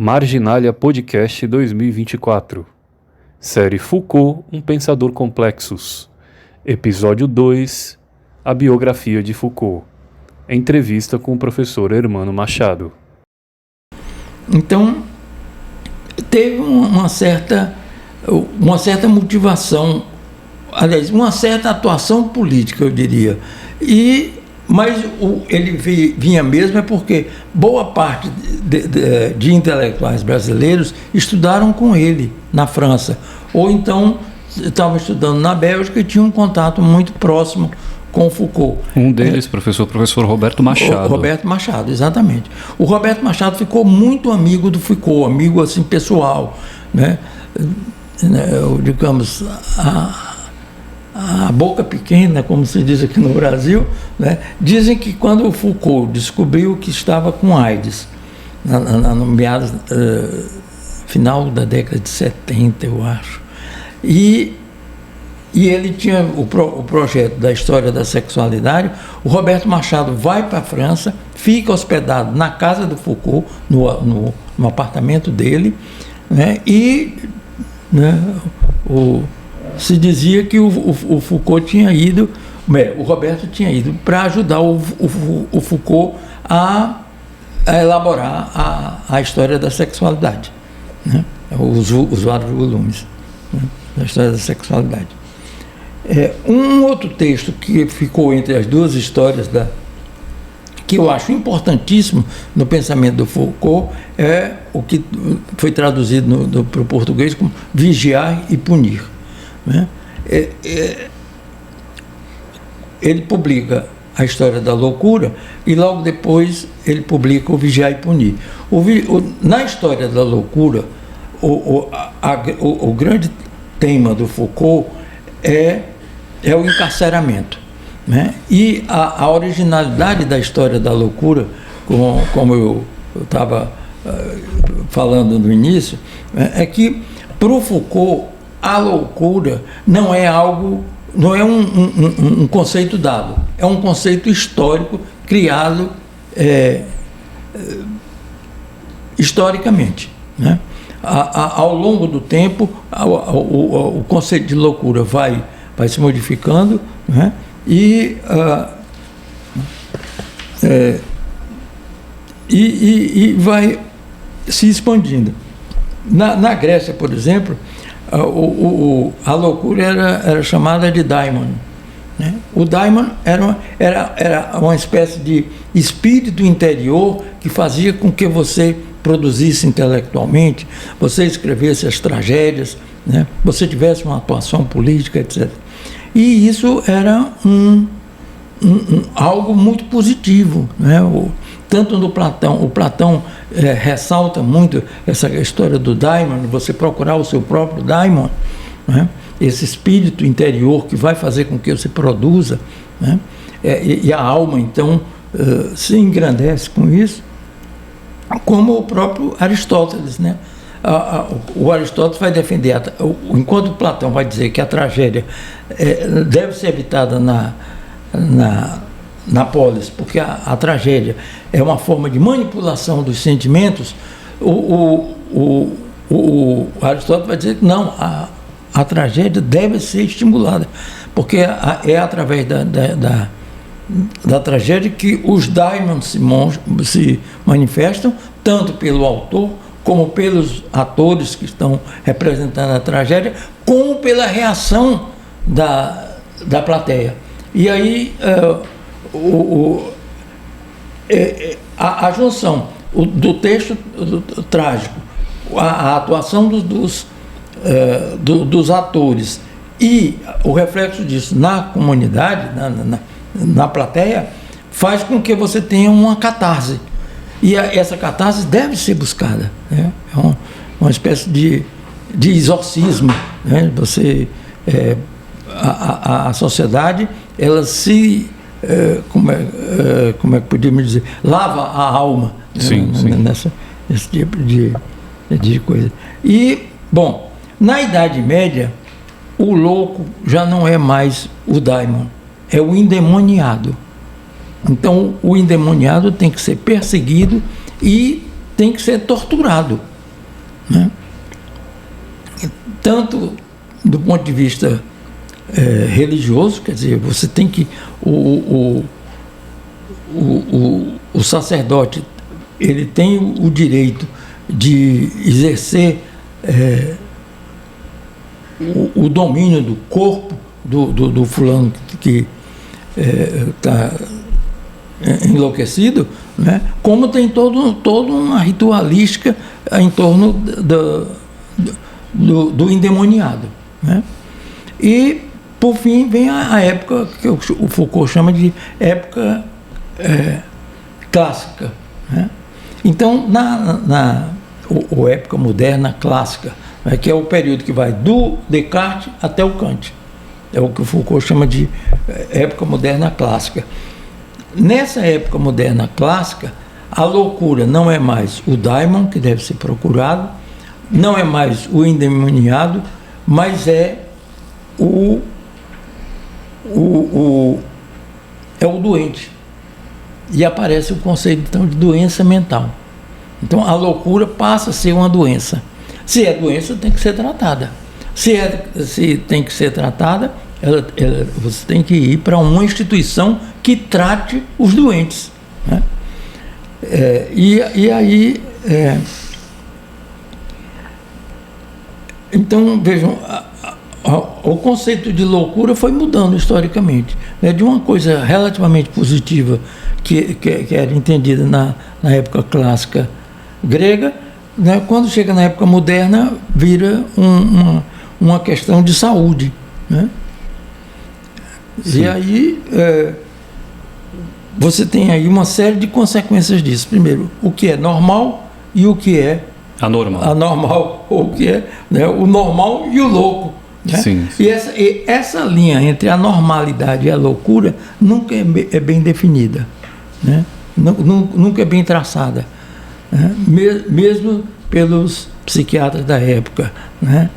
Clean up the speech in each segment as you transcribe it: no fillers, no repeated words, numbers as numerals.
Marginalia Podcast 2024. Série Foucault, um pensador complexus. Episódio 2, a biografia de Foucault. Entrevista com o professor Hermano Machado. Então, teve uma certa motivação, aliás, uma certa atuação política, eu diria. Mas ele vinha mesmo é porque boa parte de intelectuais brasileiros estudaram com ele na França, ou então estavam estudando na Bélgica e tinham um contato muito próximo com Foucault. Um deles, professor Roberto Machado. Roberto Machado, exatamente. O Roberto Machado ficou muito amigo do Foucault, amigo assim pessoal, né? Digamos, a boca pequena, como se diz aqui no Brasil, né? Dizem que quando o Foucault descobriu que estava com AIDS, no meados, final da década de 70, eu acho, e ele tinha o projeto da história da sexualidade, o Roberto Machado vai para a França, fica hospedado na casa do Foucault, no apartamento dele, né? E, né, se dizia que o Foucault tinha ido, o Roberto tinha ido para ajudar o Foucault a elaborar a história da sexualidade, né? Os vários volumes, né, da história da sexualidade. Um outro texto que ficou entre as duas histórias, que eu acho importantíssimo no pensamento do Foucault, é o que foi traduzido para o português como Vigiar e Punir, né? Ele publica a história da loucura e logo depois ele publica o Vigiar e Punir. Na história da loucura, o grande tema do Foucault é o encarceramento, né? E a originalidade da história da loucura, como eu estava falando no início, é que para o Foucault a loucura não é um conceito dado, é um conceito histórico criado historicamente, né? Ao longo do tempo o conceito de loucura vai se modificando, né? E vai se expandindo. Na Grécia, por exemplo, a loucura era chamada de daimon, né? O daimon era uma espécie de espírito interior que fazia com que você produzisse intelectualmente, você escrevesse as tragédias, né? Você tivesse uma atuação política, etc. E isso era algo muito positivo, né? Tanto no Platão, o Platão ressalta muito essa história do daimon, você procurar o seu próprio daimon, né? Esse espírito interior que vai fazer com que você produza, né? E a alma, então, se engrandece com isso, como o próprio Aristóteles, né? O Aristóteles vai defender, enquanto o Platão vai dizer que a tragédia deve ser evitada na polis, porque a tragédia é uma forma de manipulação dos sentimentos, o Aristóteles vai dizer que não, a tragédia deve ser estimulada, porque é através da tragédia que os daimons se manifestam, tanto pelo autor como pelos atores que estão representando a tragédia, como pela reação da plateia. E aí a junção do texto trágico, a atuação dos atores e o reflexo disso na comunidade, na plateia, faz com que você tenha uma catarse. E essa catarse deve ser buscada, né? É uma espécie de exorcismo, né? A sociedade, ela como é que podíamos dizer, lava a alma, sim, né? Nesse tipo de coisa. E, bom, na Idade Média, o louco já não é mais o daimon, é o endemoniado. Então, o endemoniado tem que ser perseguido e tem que ser torturado, né? Tanto do ponto de vista religioso, quer dizer, você tem que o sacerdote, ele tem o direito de exercer o domínio do corpo do fulano que está enlouquecido, né? Como tem toda uma ritualística em torno do endemoniado, né? E, por fim, vem a época que o Foucault chama de época clássica, né? Então, ou época moderna clássica, né, que é o período que vai do Descartes até o Kant. É o que o Foucault chama de época moderna clássica. Nessa época moderna clássica, a loucura não é mais o daimon, que deve ser procurado, não é mais o endemoniado, mas é o doente. E aparece o conceito, então, de doença mental. Então, a loucura passa a ser uma doença. Se é doença, tem que ser tratada. Se tem que ser tratada, você tem que ir para uma instituição que trate os doentes, né? Então, vejam, o conceito de loucura foi mudando historicamente, né? De uma coisa relativamente positiva que era entendida na época clássica grega, né? Quando chega na época moderna, vira uma questão de saúde, né? Sim. E aí você tem aí uma série de consequências disso. Primeiro, o que é normal e o que é anormal, ou o que é, né, o normal e o louco, né? Sim. E essa linha entre a normalidade e a loucura nunca é bem definida, né? Nunca é bem traçada, né? Mesmo pelos psiquiatras da época, né?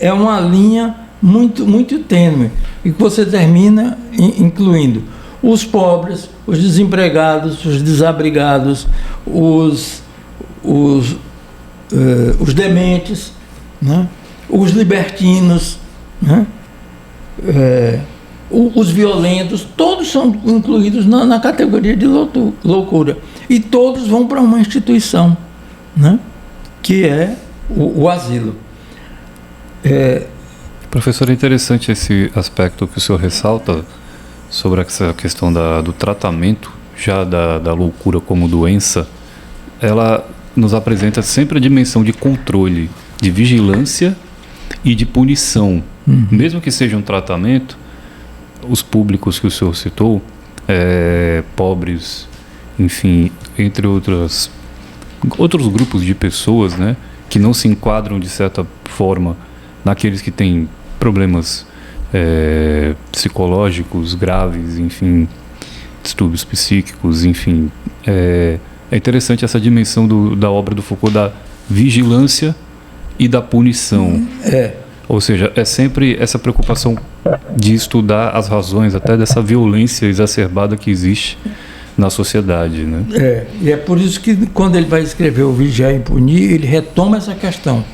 É uma linha muito, muito tênue, e que você termina incluindo os pobres, os desempregados, os desabrigados, os dementes, né? Os libertinos, né? Os violentos, todos são incluídos na categoria de loucura, e todos vão para uma instituição, né? Que é o asilo. Professor, é interessante esse aspecto que o senhor ressalta sobre essa questão do tratamento já da loucura como doença. Ela nos apresenta sempre a dimensão de controle, de vigilância e de punição. Mesmo que seja um tratamento, os públicos que o senhor citou, pobres, enfim, entre outros grupos de pessoas, né, que não se enquadram de certa forma naqueles que têm problemas psicológicos graves, enfim, distúrbios psíquicos, enfim. É interessante essa dimensão da obra do Foucault, da vigilância e da punição. Ou seja, é sempre essa preocupação de estudar as razões até dessa violência exacerbada que existe na sociedade, né? E é por isso que, quando ele vai escrever o Vigiar e Punir, ele retoma essa questão,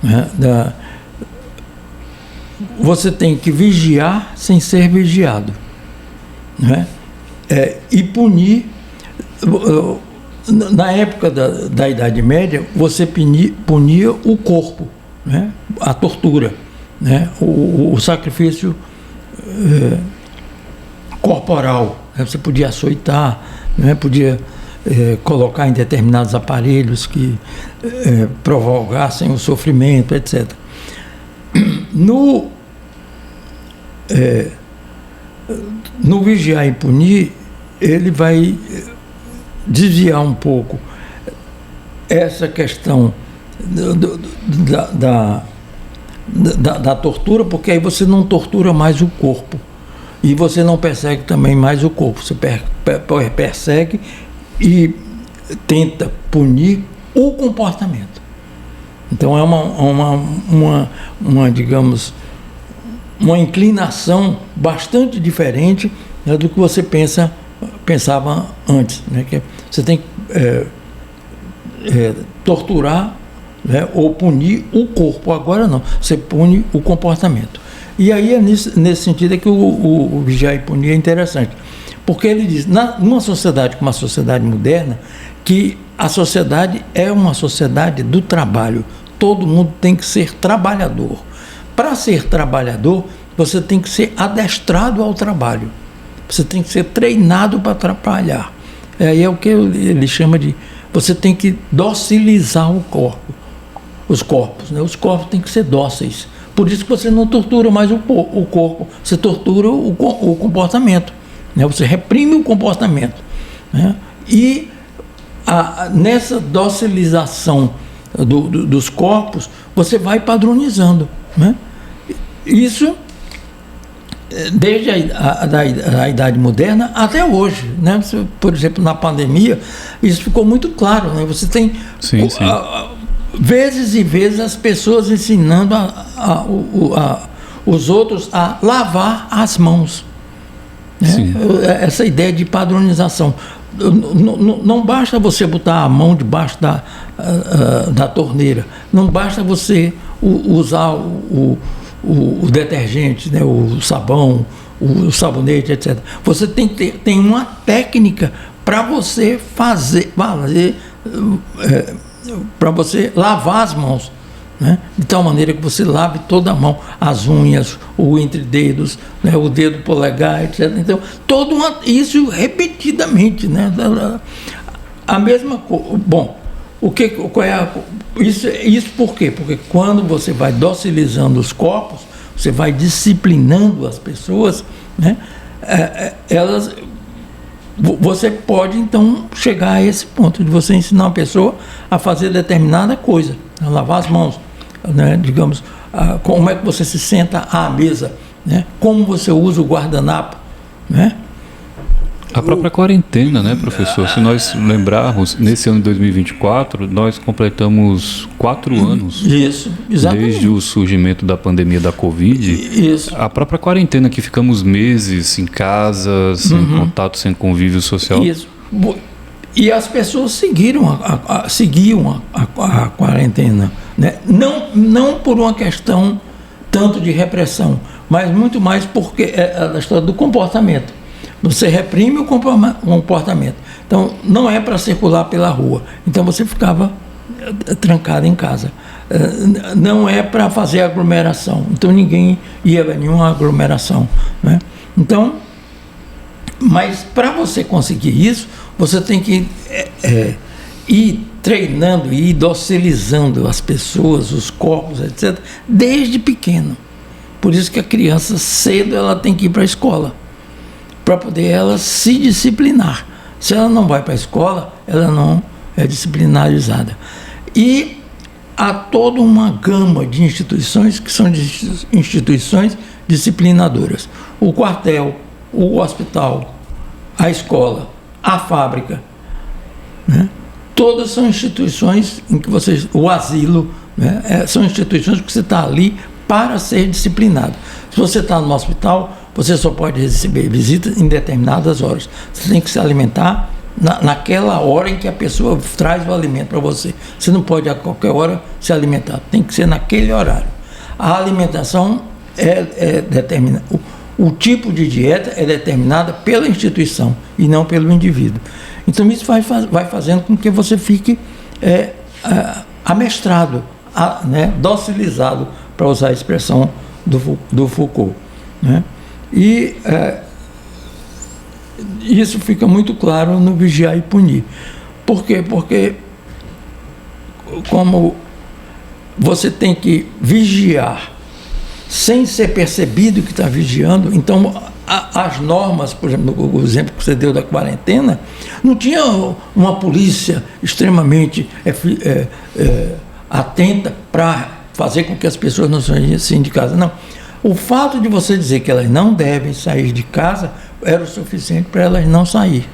né, você tem que vigiar sem ser vigiado, né? E punir. Na época da Idade Média, você punia o corpo, né? A tortura, né? O sacrifício corporal, né? Você podia açoitar, né? Podia colocar em determinados aparelhos que provocassem o sofrimento, etc. No Vigiar e Punir, ele vai desviar um pouco essa questão da tortura, porque aí você não tortura mais o corpo, e você não persegue também mais o corpo, você persegue e tenta punir o comportamento. Então é uma digamos, uma inclinação bastante diferente, né, do que você pensa pensava antes, né? Que você tem que torturar, né? Ou punir o corpo. Agora não, você pune o comportamento. E aí nesse sentido é que o vigiar e punir é interessante, porque ele diz, numa sociedade como a sociedade moderna, que a sociedade é uma sociedade do trabalho. Todo mundo tem que ser trabalhador. Para ser trabalhador, você tem que ser adestrado ao trabalho. Você tem que ser treinado para trabalhar. Aí é o que ele chama de... Você tem que docilizar o corpo. Os corpos, né? Os corpos têm que ser dóceis. Por isso que você não tortura mais o corpo. Você tortura o comportamento, né? Você reprime o comportamento, né? E nessa docilização dos corpos, você vai padronizando, né? Isso desde a Idade Moderna até hoje, né? Por exemplo, na pandemia, isso ficou muito claro, né? Você tem vezes e vezes as pessoas ensinando os outros a lavar as mãos, né? Essa ideia de padronização. Não basta você botar a mão debaixo da torneira, não basta você usar o detergente, né, o sabão, o sabonete, etc. Você tem uma técnica para você para você lavar as mãos, né? De tal maneira que você lave toda a mão, as unhas, o entre-dedos, né, o dedo polegar, etc. Então, isso repetidamente, né? A mesma coisa. Bom, isso por quê? Porque quando você vai docilizando os corpos, você vai disciplinando as pessoas, né? Você pode, então, chegar a esse ponto de você ensinar uma pessoa a fazer determinada coisa, a lavar as mãos, né? Digamos, como é que você se senta à mesa, né? Como você usa o guardanapo, né? A própria quarentena, né, professor? Se nós lembrarmos, nesse ano de 2024, nós completamos 4 anos. Isso, exatamente. Desde o surgimento da pandemia da Covid. Isso. A própria quarentena, que ficamos meses em casa, sem contato, sem convívio social. Isso. E as pessoas seguiam a quarentena, né? Não por uma questão tanto de repressão, mas muito mais porque é a história do comportamento. Você reprime o comportamento. Então, não é para circular pela rua. Então, você ficava trancado em casa. Não é para fazer aglomeração. Então, ninguém ia a nenhuma aglomeração, né? Então, mas para você conseguir isso, você tem que ir treinando, ir docilizando as pessoas, os corpos, etc., desde pequeno. Por isso que a criança, cedo, ela tem que ir para a escola, para poder ela se disciplinar. Se ela não vai para a escola, ela não é disciplinarizada. E há toda uma gama de instituições que são instituições disciplinadoras. O quartel, o hospital, a escola, a fábrica, né? Todas são instituições em que o asilo, né? São instituições que você está ali para ser disciplinado. Se você está no hospital, você só pode receber visitas em determinadas horas. Você tem que se alimentar naquela hora em que a pessoa traz o alimento para você. Você não pode a qualquer hora se alimentar. Tem que ser naquele horário. A alimentação é determinada. O tipo de dieta é determinada pela instituição e não pelo indivíduo. Então isso vai fazendo com que você fique amestrado, né, docilizado, para usar a expressão do Foucault, né? E isso fica muito claro no Vigiar e Punir. Por quê? Porque como você tem que vigiar sem ser percebido que está vigiando, então as normas, por exemplo, o exemplo que você deu da quarentena, não tinha uma polícia extremamente atenta para fazer com que as pessoas não saíssem de casa. Não. O fato de você dizer que elas não devem sair de casa era o suficiente para elas não sair,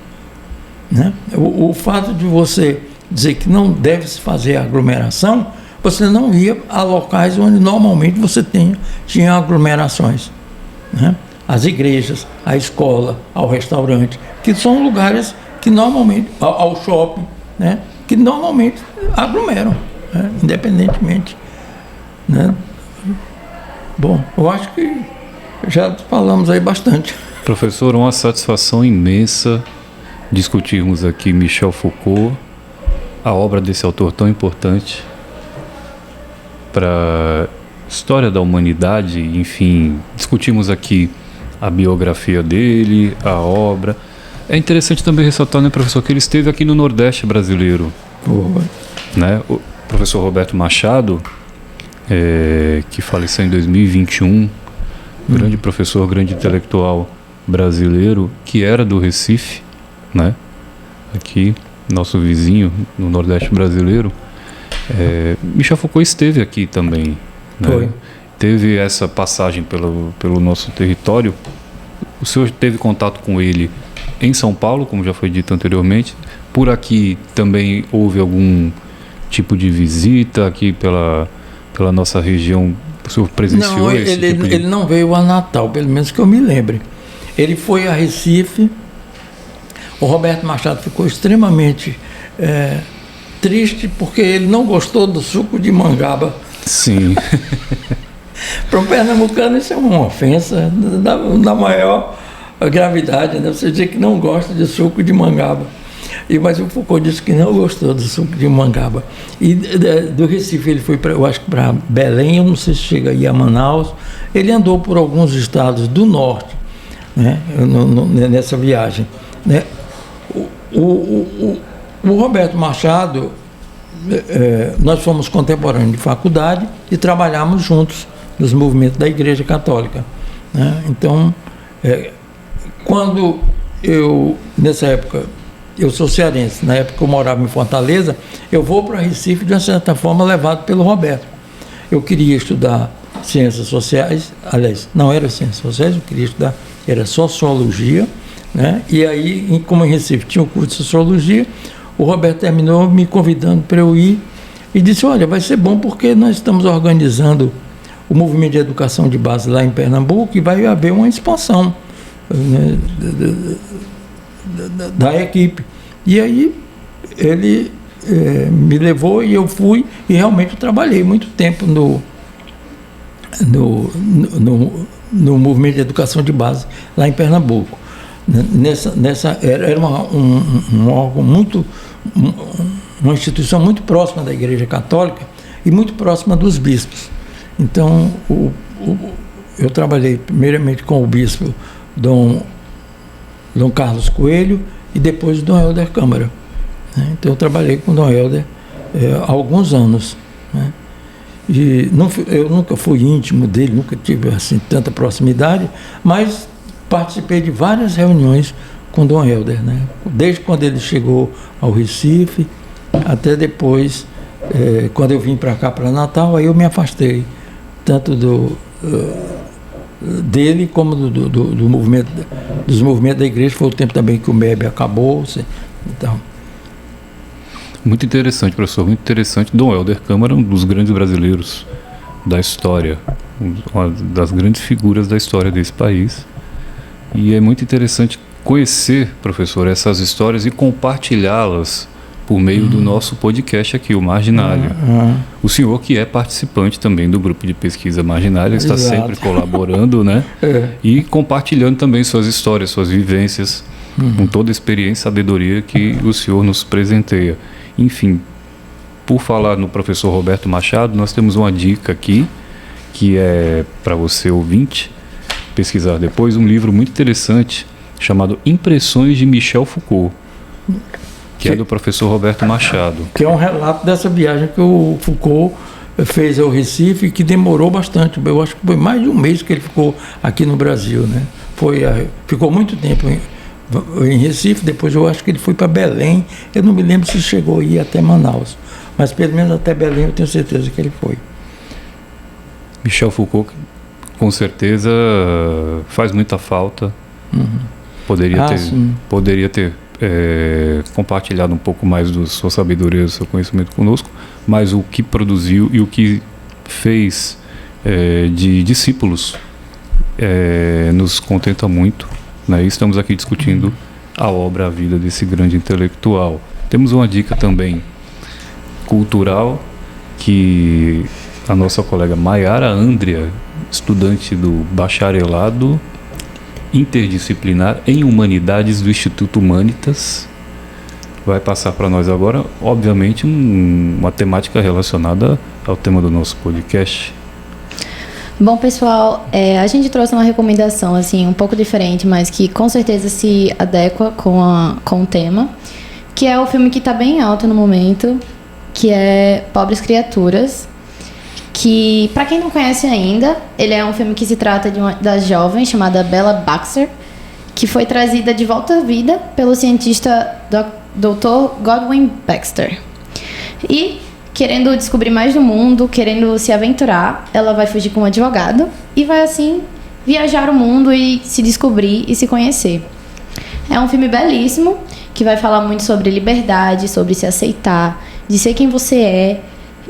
né? O fato de você dizer que não deve se fazer aglomeração, você não ia a locais onde normalmente você tinha aglomerações, né? às igrejas, à escola, ao restaurante, que são lugares que normalmente, ao shopping, né, que normalmente aglomeram, né, independentemente, né. Bom, eu acho que já falamos aí bastante. Professor, uma satisfação imensa discutirmos aqui Michel Foucault, a obra desse autor tão importante para a história da humanidade. Enfim, discutimos aqui a biografia dele, a obra. É interessante também ressaltar, né, professor, que ele esteve aqui no Nordeste brasileiro. Né? O professor Roberto Machado, que faleceu em 2021, grande professor, grande intelectual brasileiro, que era do Recife, né? Aqui, nosso vizinho no Nordeste brasileiro. Michel Foucault esteve aqui também, né? Foi. Teve essa passagem pelo nosso território. O senhor teve contato com ele em São Paulo, como já foi dito anteriormente. Por aqui também houve algum tipo de visita aqui pela nossa região? O senhor presenciou não, esse tipo de... Ele não veio a Natal, pelo menos que eu me lembre. Ele foi a Recife. O Roberto Machado ficou extremamente triste porque ele não gostou do suco de mangaba. Sim. Para um pernambucano isso é uma ofensa da maior gravidade, né? Você dizer que não gosta de suco de mangaba. Mas o Foucault disse que não gostou do suco de mangaba. E do Recife ele foi, eu acho que para Belém, eu não sei se chega aí a Manaus. Ele andou por alguns estados do norte, né? Nessa viagem, né? O Roberto Machado, nós fomos contemporâneos de faculdade e trabalhamos juntos nos movimentos da Igreja Católica, né? Então, quando nessa época, eu sou cearense, na época eu morava em Fortaleza, eu vou para Recife de uma certa forma levado pelo Roberto. Eu queria estudar ciências sociais, aliás, não era ciências sociais, eu queria estudar, era sociologia, né? E aí, como em Recife tinha o curso de sociologia, o Roberto terminou me convidando para eu ir e disse, olha, vai ser bom porque nós estamos organizando o movimento de educação de base lá em Pernambuco e vai haver uma expansão, né, da equipe. E aí ele me levou e eu fui e realmente trabalhei muito tempo no movimento de educação de base lá em Pernambuco. Era um órgão muito, uma instituição muito próxima da Igreja Católica e muito próxima dos bispos. Então eu trabalhei primeiramente com o bispo Dom Carlos Coelho e depois Dom Helder Câmara, né? Então eu trabalhei com Dom Helder há alguns anos, né? E eu nunca fui íntimo dele, nunca tive assim tanta proximidade, mas participei de várias reuniões com Dom Helder, né? Desde quando ele chegou ao Recife até depois, quando eu vim para cá, para Natal, aí eu me afastei tanto dele como do movimento, dos movimentos da igreja. Foi o tempo também que o MEB acabou, então. Muito interessante, professor, muito interessante. Dom Helder Câmara, um dos grandes brasileiros da história, uma das grandes figuras da história desse país. E é muito interessante conhecer, professor, essas histórias e compartilhá-las por meio do nosso podcast aqui, o Marginália. O senhor que é participante também do grupo de pesquisa Marginália, está Exato. sempre colaborando, né? E compartilhando também suas histórias, suas vivências, com toda a experiência e sabedoria que o senhor nos presenteia. Enfim, por falar no professor Roberto Machado, nós temos uma dica aqui, que é para você ouvinte pesquisar depois, um livro muito interessante chamado Impressões de Michel Foucault, que é do professor Roberto Machado. Que é um relato dessa viagem que o Foucault fez ao Recife, que demorou bastante. Eu acho que foi mais de um mês que ele ficou aqui no Brasil, né? Ficou muito tempo em Recife, depois eu acho que ele foi para Belém. Eu não me lembro se chegou a ir até Manaus, mas pelo menos até Belém eu tenho certeza que ele foi. Michel Foucault, com certeza, faz muita falta. Poderia ter compartilhado um pouco mais da sua sabedoria, do seu conhecimento conosco, mas o que produziu e o que fez de discípulos nos contenta muito, né? Estamos aqui discutindo a obra, a vida desse grande intelectual. Temos uma dica também cultural, que a nossa colega Maiara Andrea, estudante do bacharelado interdisciplinar em Humanidades do Instituto Humanitas, vai passar para nós agora, obviamente, uma temática relacionada ao tema do nosso podcast. Bom, pessoal, a gente trouxe uma recomendação assim, um pouco diferente, mas que com certeza se adequa com o tema, que é o filme que está bem alto no momento, que é Pobres Criaturas, que, para quem não conhece ainda, ele é um filme que se trata da jovem chamada Bella Baxter, que foi trazida de volta à vida pelo cientista Dr. Godwin Baxter. E, querendo descobrir mais do mundo, querendo se aventurar, ela vai fugir com um advogado e vai, assim, viajar o mundo e se descobrir e se conhecer. É um filme belíssimo, que vai falar muito sobre liberdade, sobre se aceitar, de ser quem você é,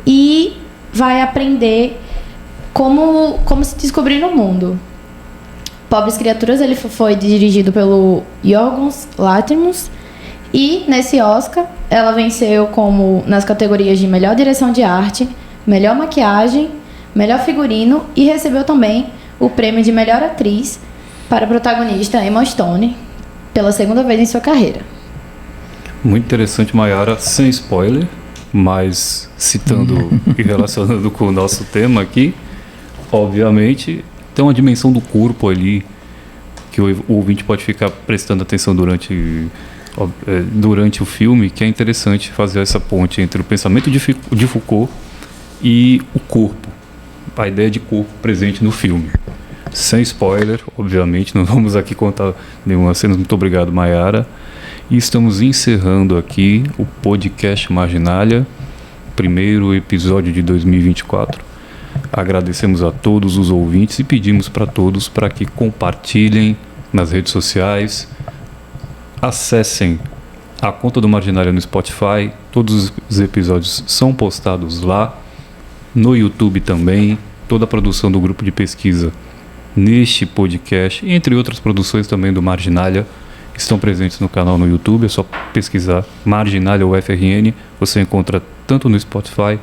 e vai aprender como se descobrir no mundo. Pobres Criaturas, ele foi dirigido pelo Yorgos Lanthimos, e nesse Oscar ela venceu nas categorias de melhor direção de arte, melhor maquiagem, melhor figurino, e recebeu também o prêmio de melhor atriz para a protagonista Emma Stone pela segunda vez em sua carreira. Muito interessante, Maiara, sem spoiler, mas citando e relacionando com o nosso tema aqui, obviamente tem uma dimensão do corpo ali que o ouvinte pode ficar prestando atenção durante o filme, que é interessante fazer essa ponte entre o pensamento de Foucault e o corpo, a ideia de corpo presente no filme. Sem spoiler, obviamente, não vamos aqui contar nenhuma cena. Muito obrigado, Maiara. E estamos encerrando aqui o podcast Marginalia, primeiro episódio de 2024. Agradecemos a todos os ouvintes e pedimos para todos para que compartilhem nas redes sociais, acessem a conta do Marginalia no Spotify, todos os episódios são postados lá, no YouTube também, toda a produção do grupo de pesquisa neste podcast, entre outras produções também do Marginalia, estão presentes no canal no YouTube. É só pesquisar Marginalia UFRN, você encontra tanto no Spotify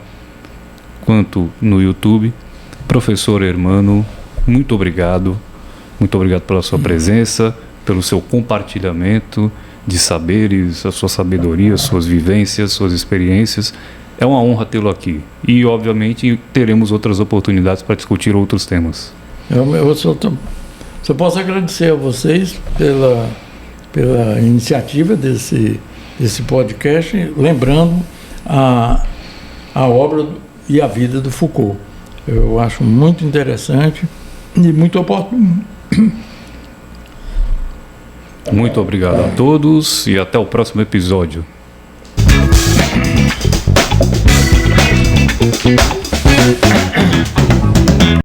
quanto no YouTube. Professor Hermano, muito obrigado pela sua presença, pelo seu compartilhamento de saberes, a sua sabedoria, suas vivências, suas experiências. É uma honra tê-lo aqui e, obviamente, teremos outras oportunidades para discutir outros temas. Eu só posso agradecer a vocês pela iniciativa desse podcast, lembrando a obra e a vida do Foucault. Eu acho muito interessante e muito oportuno. Muito obrigado a todos e até o próximo episódio.